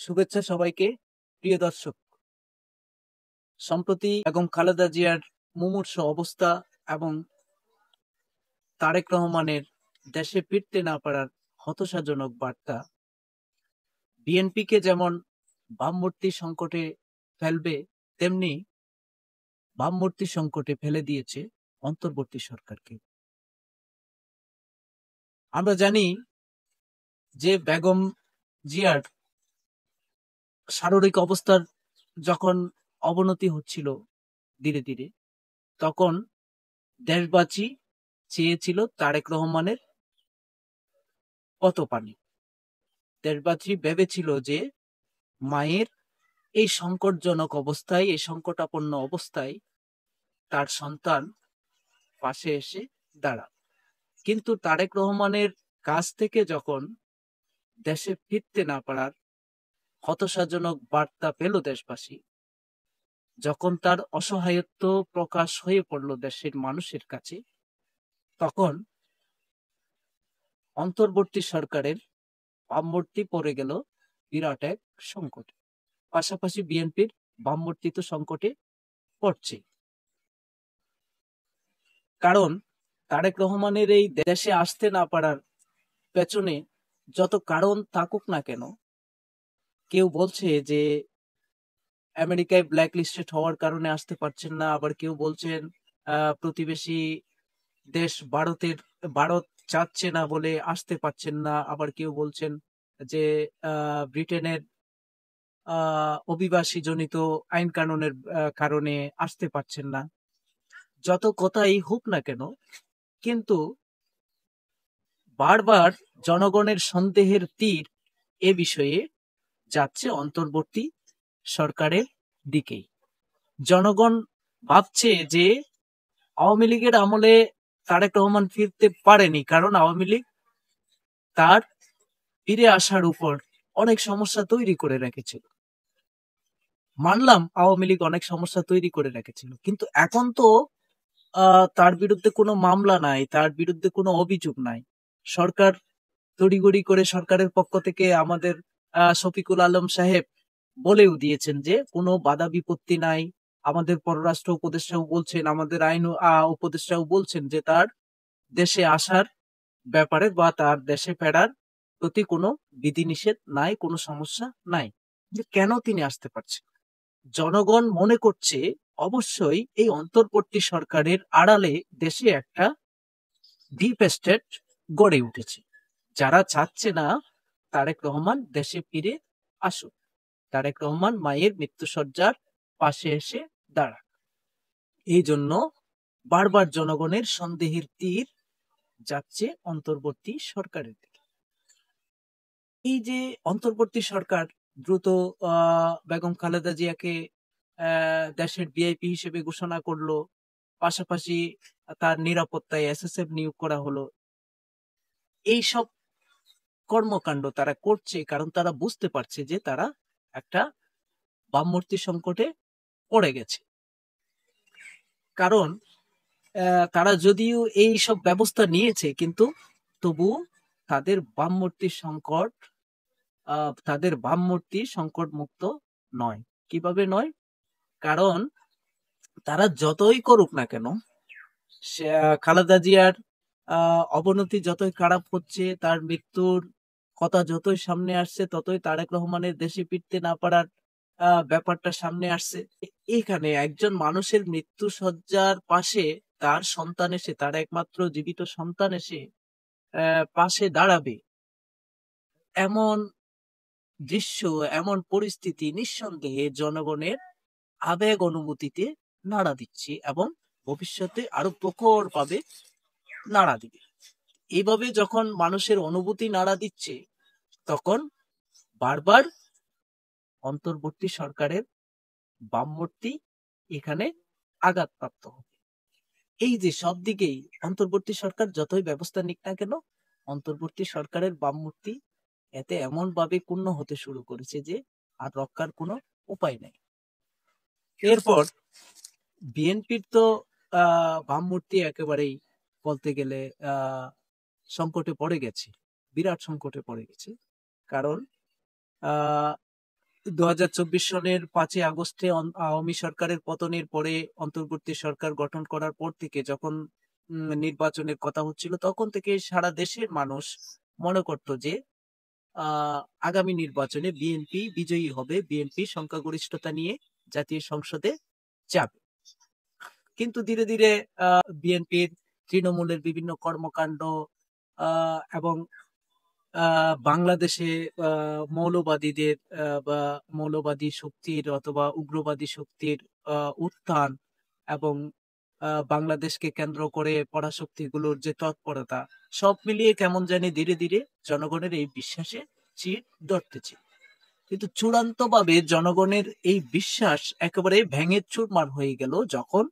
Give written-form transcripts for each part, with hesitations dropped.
শুভেচ্ছা সবাইকে। প্রিয় দর্শক, সম্প্রতি বেগম খালেদা জিয়ার মুমূর্ষু অবস্থা এবং তারেক রহমানের দেশে ফিরতে না পারার হতাশাজনক বার্তা বিএনপিকে যেমন ভাবমূর্তি সংকটে ফেলবে, তেমনি ভাবমূর্তি সংকটে ফেলে দিয়েছে অন্তর্বর্তী সরকারকে। আমরা জানি যে বেগম জিয়ার শারীরিক অবস্থার যখন অবনতি হচ্ছিল ধীরে ধীরে, তখন দেশবাসী চেয়েছিল তারেক রহমানের পতপানি। দেশবাসী ভেবেছিল যে মায়ের এই সংকটজনক অবস্থায়, এই সংকটাপন্ন অবস্থায় তার সন্তান পাশে এসে দাঁড়ায়। কিন্তু তারেক রহমানের কাছ থেকে যখন দেশে ফিরতে না পারার হতাশাজনক বার্তা পেল দেশবাসী, যখন তার অসহায়ত্ব প্রকাশ হয়ে পড়ল দেশের মানুষের কাছে, তখন অন্তর্বর্তী সরকারের ভাবমূর্তি পড়ে গেল বিরাট এক সংকটে। পাশাপাশি বিএনপির ভাবমূর্তি তো সংকটে পড়ছে। কারণ তারেক রহমানের এই দেশে আসতে না পারার পেছনে যত কারণ থাকুক না কেন, কেউ বলছে যে আমেরিকায় ব্ল্যাক লিস্টেড হওয়ার কারণে আসতে পারছেন না, আবার কেউ বলছেন প্রতিবেশী দেশ ভারত চাচ্ছে না বলে আসতে পারছেন না, আবার কেউ বলছেন যে ব্রিটেনের অভিবাসী জনিত আইন কানুনের কারণে আসতে পারছেন না। যত কথাই হোক না কেন, কিন্তু বারবার জনগণের সন্দেহের তীর এ বিষয়ে যাচ্ছে অন্তর্বর্তী সরকারের দিকেই। জনগণ ভাবছে যে আওয়ামী লীগের আমলে তারেক রহমান ফিরতে পারেনি, কারণ আওয়ামী লীগ তার ফিরে আসার উপর অনেক সমস্যা তৈরি করে রেখেছিল। মানলাম আওয়ামী লীগ অনেক সমস্যা তৈরি করে রেখেছিল, কিন্তু এখন তো তার বিরুদ্ধে কোনো মামলা নাই, তার বিরুদ্ধে কোনো অভিযোগ নাই। সরকার তড়িঘড়ি করে সরকারের পক্ষ থেকে আমাদের শফিকুল আলম সাহেব বলেও দিয়েছেন যে কোনো বাধা বিপত্তি নাই। আমাদের পররাষ্ট্র উপদেষ্টাও বলছেন, আমাদের আইন উপদেষ্টাও বলছেন যে তার দেশে আসার ব্যাপারে বা তার দেশে ফেরার প্রতি কোনো বিধিনিষেধ নাই, কোনো সমস্যা নাই। যে কেন তিনি আসতে পারছেন? জনগণ মনে করছে অবশ্যই এই অন্তর্বর্তী সরকারের আড়ালে দেশে একটা ডিপ স্টেট গড়ে উঠেছে, যারা চাচ্ছে না তারেক রহমান দেশে ফিরে আসুক, তারেক রহমান মায়ের মৃত্যুশয্যার পাশে এসে দাঁড়াক। এই জন্য বারবার জনগণের সন্দেহের তীর যাচ্ছে অন্তর্বর্তী সরকারের দিকে। এই যে অন্তর্বর্তী সরকার দ্রুত বেগম খালেদা জিয়াকে দেশের ভিআইপি হিসেবে ঘোষণা করলো, পাশাপাশি তার নিরাপত্তায় এসএসএফ নিয়োগ করা হলো। এইসব কর্মকাণ্ড তারা করছে কারণ তারা বুঝতে পারছে যে তারা একটা ভাবমূর্তি সংকটে পড়ে গেছে। কারণ তারা যদিও এই সব ব্যবস্থা নিয়েছে, কিন্তু তবু তাদের ভাবমূর্তি সংকট মুক্ত নয়। কিভাবে নয়? কারণ তারা যতই করুক না কেন, খালেদা জিয়ার অবনতি যতই খারাপ হচ্ছে, তার মৃত্যুর কথা যতই সামনে আসছে, ততই তারেক রহমানের দেশে ফিরতে না পারার ব্যাপারটা সামনে আসছে। এখানে একজন মানুষের মৃত্যু শয্যার পাশে তার সন্তান এসে, তার একমাত্র জীবিত সন্তান এসে পাশে দাঁড়াবে, এমন দৃশ্য, এমন পরিস্থিতি নিঃসন্দেহে জনগণের আবেগ অনুভূতিতে নাড়া দিচ্ছে এবং ভবিষ্যতে আরো প্রখর ভাবে নাড়া দিবে। এইভাবে যখন মানুষের অনুভূতি নাড়া দিচ্ছে, তখন বারবার অন্তর্বর্তী সরকারের ভাবমূর্তি এখানে আঘাতপ্রাপ্ত হবে। এই যে সব দিকেই অন্তর্বর্তী সরকার যতই ব্যবস্থা নিক না কেন, অন্তর্বর্তী সরকারের ভাবমূর্তি এতে এমন ভাবে ক্ষুণ্ণ হতে শুরু করেছে যে আর রক্ষার কোনো উপায় নেই। এরপর বিএনপির তো ভাবমূর্তি একেবারেই বলতে গেলে সংকটে পড়ে গেছে, বিরাট সংকটে পড়ে গেছে। কারণ 2024 সনের 5ই আগস্টে আওয়ামী সরকারের পতনের পরে অন্তর্বর্তী সরকার গঠন করার পর থেকে যখন নির্বাচনের কথা হচ্ছিল, তখন থেকে সারা দেশের মানুষ মনে করত যে আগামী নির্বাচনে বিএনপি বিজয়ী হবে, বিএনপি সংখ্যাগরিষ্ঠতা নিয়ে জাতীয় সংসদে যাবে। কিন্তু ধীরে ধীরে বিএনপির তৃণমূলের বিভিন্ন কর্মকাণ্ড এবং বাংলাদেশে মৌলবাদীদের বা মৌলবাদী শক্তির অথবা উগ্রবাদী শক্তির উত্থান এবং বাংলাদেশকে কেন্দ্র করে পরাশক্তিগুলোর যে তৎপরতা, সব মিলিয়ে কেমন জানি ধীরে ধীরে জনগণের এই বিশ্বাসে চির ধরতেছে। কিন্তু চূড়ান্তভাবে জনগণের এই বিশ্বাস একেবারে ভেঙে চুরমার হয়ে গেল যখন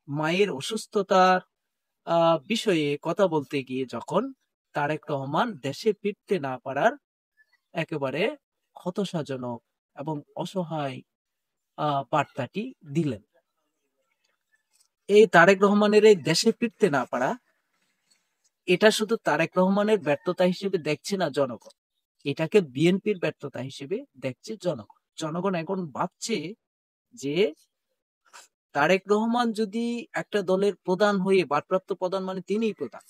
মায়ের অসুস্থতার বিষয়ে কথা বলতে গিয়ে যখন তারেক রহমান দেশে ফিরতে না পারার একেবারে হতাশাজনক এবং অসহায় বার্তাটি দিলেন। এই তারেক রহমানের এই দেশে ফিরতে না পারা, এটা শুধু তারেক রহমানের ব্যর্থতা হিসেবে দেখছে না জনগণ, এটাকে বিএনপির ব্যর্থতা হিসেবে দেখছে জনগণ। জনগণ এখন ভাবছে যে তারেক রহমান যদি একটা দলের প্রধান হয়ে, ভারপ্রাপ্ত প্রধান মানে তিনিই প্রধান,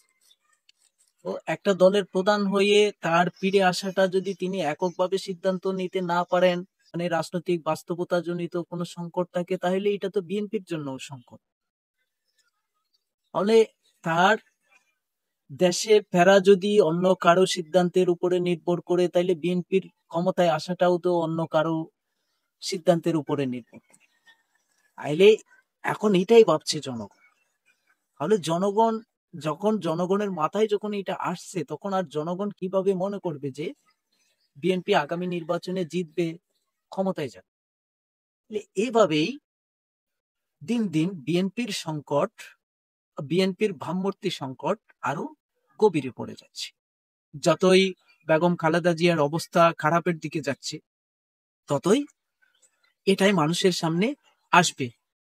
তো একটা দলের প্রধান হয়ে তার ফিরে আসাটা যদি তিনি এককভাবে সিদ্ধান্ত নিতে না পারেন, মানে রাজনৈতিক বাস্তবতা জনিত কোনো সংকট থাকে, তাহলে এটা তো বিএনপির জন্য সংকট। ফলে তার দেশে ফেরা যদি অন্য কারো সিদ্ধান্তের উপরে নির্ভর করে, তাইলে বিএনপির ক্ষমতায় আসাটাও তো অন্য কারো সিদ্ধান্তের উপরে নির্ভর করে। তাইলে এখন এটাই ভাবছে জনগণ। তাহলে জনগণ যখন জনগণের মাথায় যখন এটা আসছে, তখন আর জনগণ কিভাবে মনে করবে যে বিএনপি আগামী নির্বাচনে জিতবে, ক্ষমতায় যাবে? এইভাবেই দিন দিন বিএনপির সংকট, বিএনপির ভাবমূর্তি সংকট আরো গভীরে পড়ে যাচ্ছে। যতই বেগম খালেদা জিয়ার অবস্থা খারাপের দিকে যাচ্ছে, ততই এটাই মানুষের সামনে আসবে,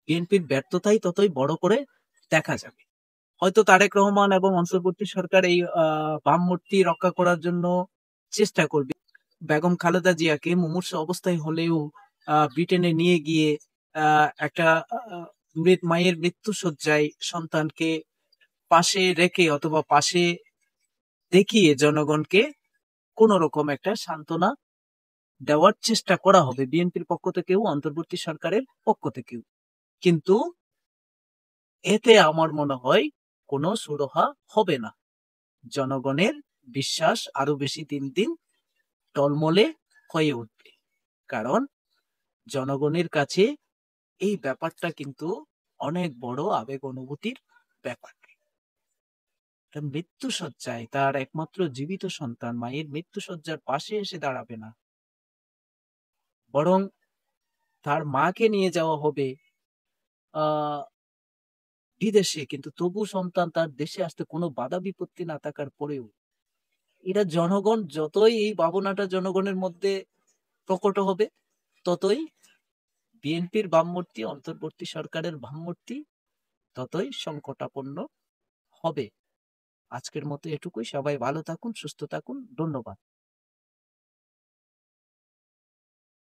বিএনপির ব্যর্থতাই ততই বড় করে দেখা যাবে। হয়তো তারেক রহমান এবং অন্তর্বর্তী সরকার এই ভাবমূর্তি রক্ষা করার জন্য চেষ্টা করবে। বেগম খালেদা জিয়াকে মুমূর্ষু অবস্থায় হলেও ব্রিটেনে নিয়ে গিয়ে একটা মায়ের মৃত্যুশয্যায় সন্তানকে পাশে রেখে অথবা পাশে দেখিয়ে জনগণকে কোন রকম একটা সান্ত্বনা দেওয়ার চেষ্টা করা হবে বিএনপির পক্ষ থেকেও, অন্তর্বর্তী সরকারের পক্ষ থেকেও। কিন্তু এতে আমার মনে হয় কোনো সুরাহা হবে না। জনগণের বিশ্বাস আরো বেশি দিন দিন টলমলে হয়ে উঠবে। কারণ জনগণের কাছে এই ব্যাপারটা কিন্তু অনেক বড় আবেগ অনুভূতির ব্যাপার। মৃত্যুশয্যায় তার একমাত্র জীবিত সন্তান মায়ের মৃত্যুশয্যার পাশে এসে দাঁড়াবে না, বরং তার মাকে নিয়ে যাওয়া হবে বিদেশে, কিন্তু তবু সন্তান তার দেশে আসতে কোনো বাধা বিপত্তি না থাকার পরেও এটা জনগণ যতই এই ভাবনাটা জনগণের মধ্যে প্রকট হবে, ততই বিএনপির ভাবমূর্তি, অন্তর্বর্তী সরকারের ভাবমূর্তি ততই সংকটাপন্ন হবে। আজকের মতো এটুকুই। সবাই ভালো থাকুন, সুস্থ থাকুন। ধন্যবাদ।